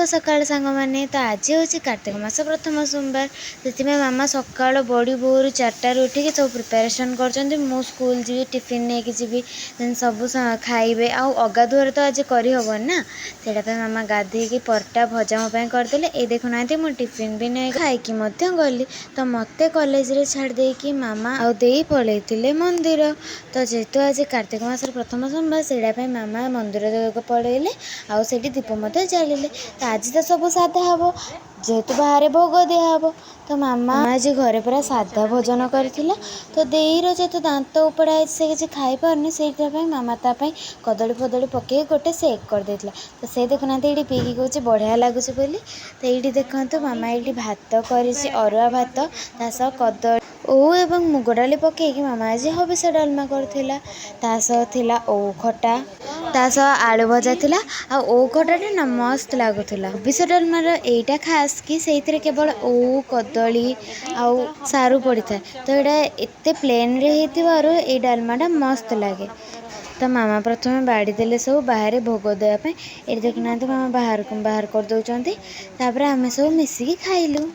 सकाळ सांग मैंने तो आज हूँ कार्तिक मास प्रथम सोमवार से मामा सकाल बड़ी भोर 4टार उठिक सब प्रिपेरेसन कर स्कूल जी टिफिन नहीं कि जी सब खाइबे आगाधुआर तो आज करहबन ना से मामा गाधे परटा भजा मोपाई करदे ये देखुना मु टिफिन भी नहीं खाई गली तो मत कॉलेज रे छाड़ कि मामा आदे पलैते मंदिर तो जेहेतु आज कार्तिक मास प्रथम सोमवार से मामा मंदिर पलैले आठ दीप चलिए तो आज तो सब साधा हम जेहेतु बाहर भोग दिहब तो मामा आज घरे पूरा साधा भोजन करथिला तो देईर जेहेतु दांत उपड़ा से किसी खाई पारनी से मामा तापाई कदली फदली पकई गोटे सेक कर देथिला तो से देखुना ये पीकी कौच बढ़िया लगुच बोली तो ये देखते मामा ये भात कर अरुआ भात तास कदली ओऊ एवं मुग डाली पकईकि मामा आज हबिष डालमा करथिला तासह थिला ओऊ खटा तासह आलू भजा थिला आ ओऊ खटाटा ना मस्त लगुला हबिष डालमार एटा खास कि से केवल ओऊ कदली आउ सारू पड़ी था तो यहाँ एत प्लेन रे ये डालमाटा मस्त लगे तो मामा प्रथम बाड़ी देले सब बाहर भोग देवाई ये देखना मामा बाहर कर दौरान आम सब मिसिकी खाइलु।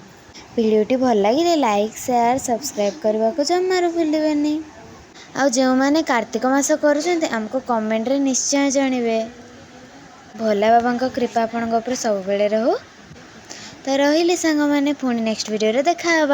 वीडियोटी भल लगे लाइक शेयर सब्सक्राइब करने को जमार भूलि आउ जो मैंने कार्तिक मास करमको कमेंट रे निश्चय जानवे भोला बाबा कृपा आपण सब बेले रहू तो रही सांग मैंने पुणी नेक्स्ट वीडियो देखा।